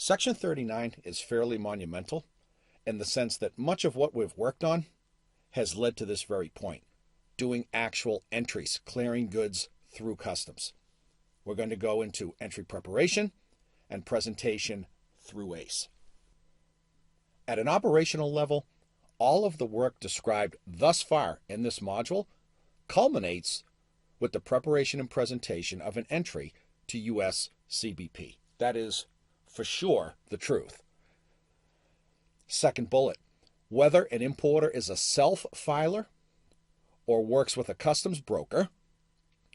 Section 39 is fairly monumental in the sense that much of what we've worked on has led to this very point, doing actual entries, clearing goods through customs. We're going to go into entry preparation and presentation through ACE. At an operational level, all of the work described thus far in this module culminates with the preparation and presentation of an entry to U.S. CBP. That is, for sure, the truth. Second bullet, whether an importer is a self-filer or works with a customs broker,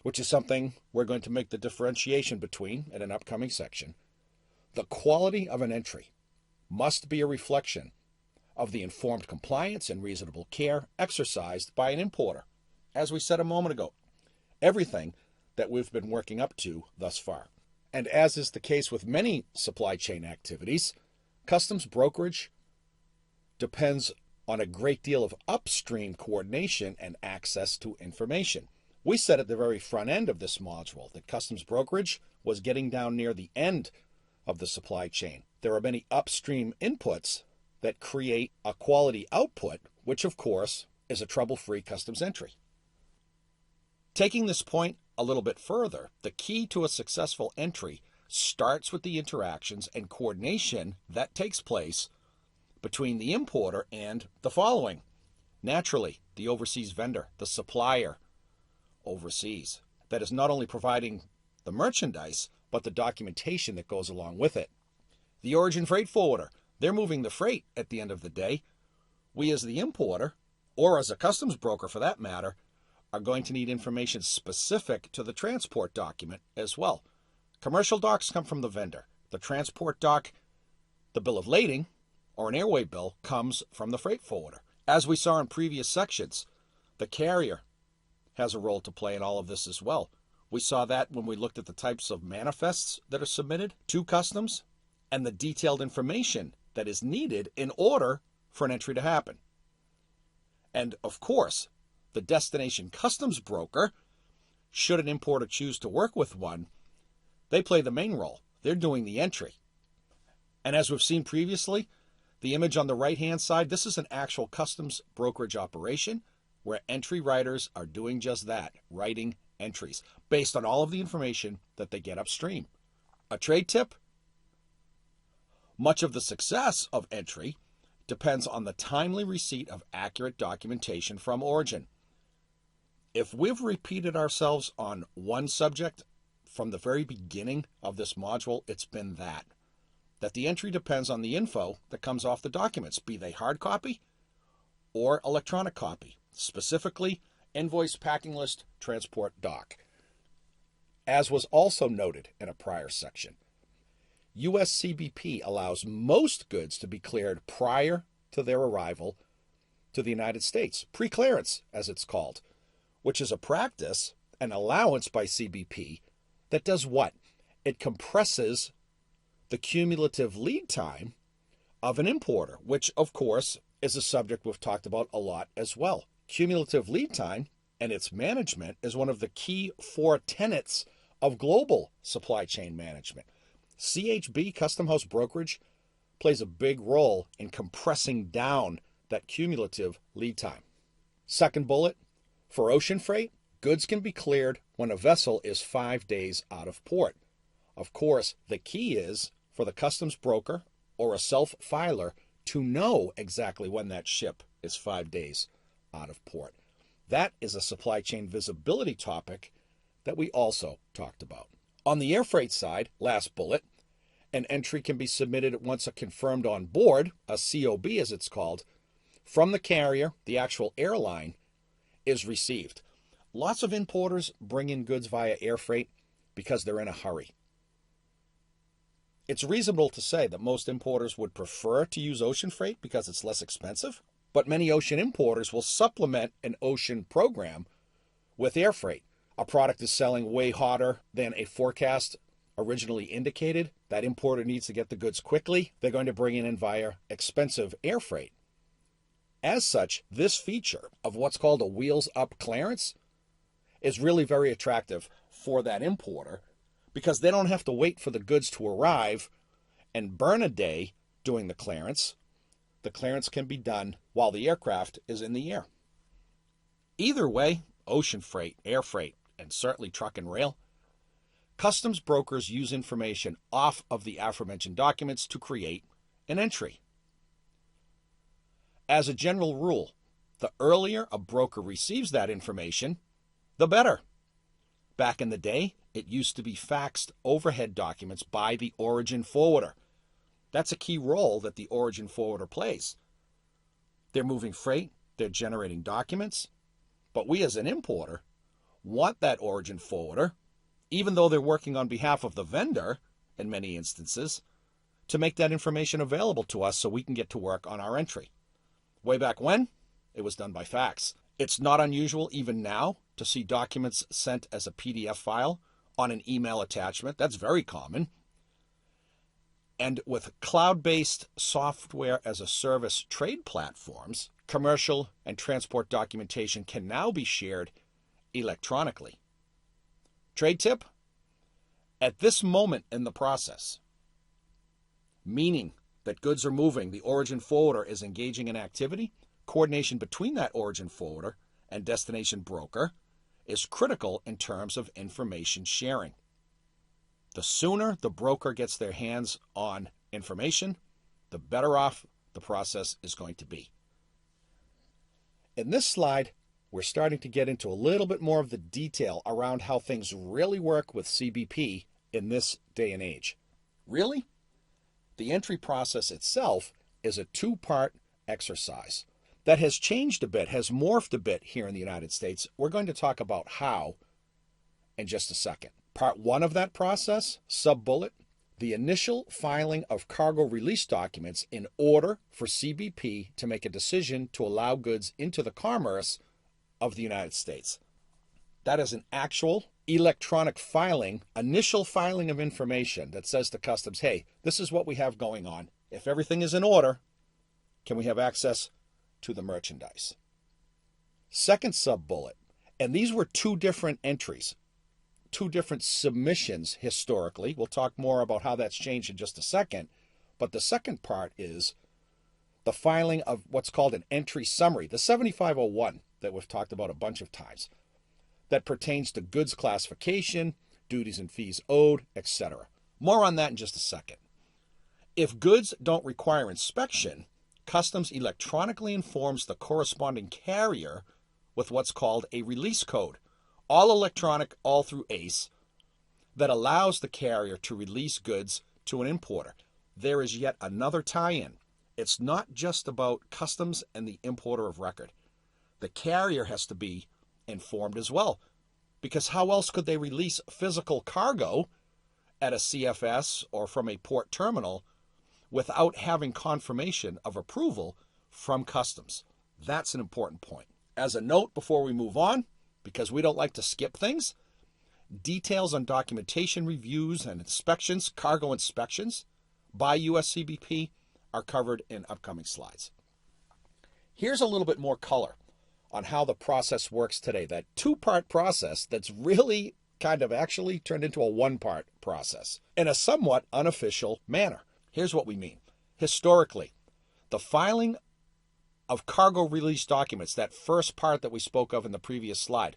which is something we're going to make the differentiation between in an upcoming section, the quality of an entry must be a reflection of the informed compliance and reasonable care exercised by an importer. As we said a moment ago, everything that we've been working up to thus far. And as is the case with many supply chain activities, customs brokerage depends on a great deal of upstream coordination and access to information. We said at the very front end of this module that customs brokerage was getting down near the end of the supply chain. There are many upstream inputs that create a quality output, which of course is a trouble-free customs entry. Taking this point a little bit further, the key to a successful entry starts with the interactions and coordination that takes place between the importer and the following. Naturally, the overseas vendor, the supplier overseas, that is not only providing the merchandise, but the documentation that goes along with it. The origin freight forwarder, they're moving the freight at the end of the day. We as the importer, or as a customs broker for that matter, are going to need information specific to the transport document as well. Commercial docs come from the vendor. The transport doc, the bill of lading, or an airway bill, comes from the freight forwarder. As we saw in previous sections, the carrier has a role to play in all of this as well. We saw that when we looked at the types of manifests that are submitted to customs and the detailed information that is needed in order for an entry to happen. And of course, the destination customs broker, should an importer choose to work with one, they play the main role. They're doing the entry. And as we've seen previously, the image on the right-hand side, this is an actual customs brokerage operation where entry writers are doing just that, writing entries, based on all of the information that they get upstream. A trade tip? Much of the success of entry depends on the timely receipt of accurate documentation from origin. If we've repeated ourselves on one subject from the very beginning of this module, it's been that the entry depends on the info that comes off the documents, be they hard copy or electronic copy, specifically invoice, packing list, transport doc. As was also noted in a prior section, U.S. CBP allows most goods to be cleared prior to their arrival to the United States, pre-clearance as it's called, which is a practice, an allowance by CBP that does what? It compresses the cumulative lead time of an importer, which of course is a subject we've talked about a lot as well. Cumulative lead time and its management is one of the key 4 tenets of global supply chain management. CHB, Custom House Brokerage, plays a big role in compressing down that cumulative lead time. Second bullet, for ocean freight, goods can be cleared when a vessel is 5 days out of port. Of course, the key is for the customs broker or a self-filer to know exactly when that ship is 5 days out of port. That is a supply chain visibility topic that we also talked about. On the air freight side, last bullet, an entry can be submitted once a confirmed on board, a COB as it's called, from the carrier, the actual airline, is received. Lots of importers bring in goods via air freight because they're in a hurry. It's reasonable to say that most importers would prefer to use ocean freight because it's less expensive, but many ocean importers will supplement an ocean program with air freight. A product is selling way hotter than a forecast originally indicated. That importer needs to get the goods quickly. They're going to bring it in via expensive air freight. As such, this feature of what's called a wheels-up clearance is really very attractive for that importer because they don't have to wait for the goods to arrive and burn a day doing the clearance can be done while the aircraft is in the air. Either way, ocean freight, air freight, and certainly truck and rail, customs brokers use information off of the aforementioned documents to create an entry. As a general rule, the earlier a broker receives that information, the better. Back in the day, it used to be faxed overhead documents by the origin forwarder. That's a key role that the origin forwarder plays. They're moving freight, they're generating documents, but we as an importer want that origin forwarder, even though they're working on behalf of the vendor in many instances, to make that information available to us so we can get to work on our entry. Way back when, it was done by fax. It's not unusual even now to see documents sent as a PDF file on an email attachment. That's very common. And with cloud-based software as a service trade platforms, commercial and transport documentation can now be shared electronically. Trade tip: at this moment in the process, meaning that goods are moving, the origin forwarder is engaging in activity, coordination between that origin forwarder and destination broker is critical in terms of information sharing. The sooner the broker gets their hands on information, the better off the process is going to be. In this slide, we're starting to get into a little bit more of the detail around how things really work with CBP in this day and age. Really? The entry process itself is a two-part exercise that has changed a bit, has morphed a bit here in the United States. We're going to talk about how in just a second. Part one of that process, sub-bullet, the initial filing of cargo release documents in order for CBP to make a decision to allow goods into the commerce of the United States. That is an actual electronic filing, initial filing of information that says to customs, hey, this is what we have going on. If everything is in order, can we have access to the merchandise? Second sub-bullet, and these were two different entries, two different submissions historically. We'll talk more about how that's changed in just a second. But the second part is the filing of what's called an entry summary, the 7501 that we've talked about a bunch of times, that pertains to goods classification, duties and fees owed, etc. More on that in just a second. If goods don't require inspection, customs electronically informs the corresponding carrier with what's called a release code, all electronic, all through ACE, that allows the carrier to release goods to an importer. There is yet another tie-in. It's not just about customs and the importer of record. The carrier has to be informed as well, because how else could they release physical cargo at a CFS or from a port terminal without having confirmation of approval from customs? That's an important point. As a note before we move on, because we don't like to skip things, details on documentation reviews and inspections, cargo inspections by USCBP are covered in upcoming slides. Here's a little bit more color on how the process works today, that two-part process that's really kind of actually turned into a one-part process in a somewhat unofficial manner. Here's what we mean. Historically, the filing of cargo release documents, that first part that we spoke of in the previous slide,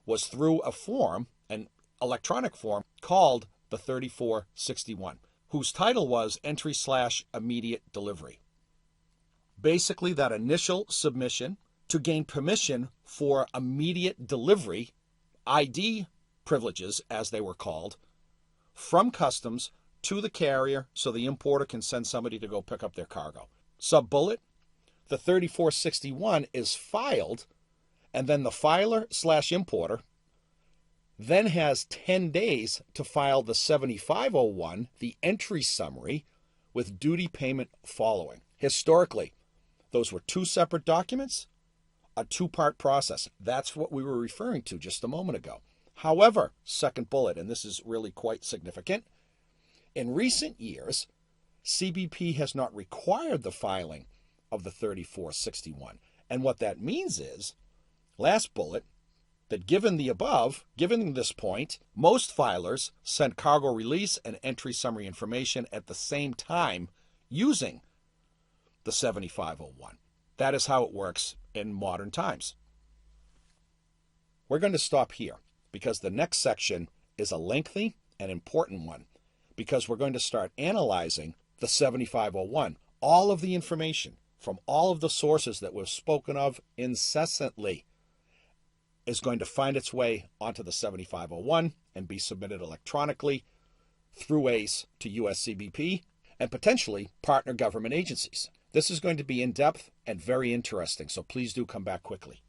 was through a form, an electronic form called the 3461, whose title was Entry/Immediate Delivery. Basically, that initial submission to gain permission for immediate delivery, ID privileges as they were called, from customs to the carrier so the importer can send somebody to go pick up their cargo. Sub-bullet, the 3461 is filed, and then the filer/importer then has 10 days to file the 7501, the entry summary, with duty payment following. Historically, those were two separate documents, a two-part process. That's what we were referring to just a moment ago. However, second bullet, and this is really quite significant, in recent years, CBP has not required the filing of the 3461. And what that means is, last bullet, that given the above, given this point, most filers send cargo release and entry summary information at the same time using the 7501. That is how it works in modern times. We're going to stop here because the next section is a lengthy and important one, because we're going to start analyzing the 7501. All of the information from all of the sources that we've spoken of incessantly is going to find its way onto the 7501 and be submitted electronically through ACE to USCBP and potentially partner government agencies. This is going to be in-depth and very interesting, so please do come back quickly.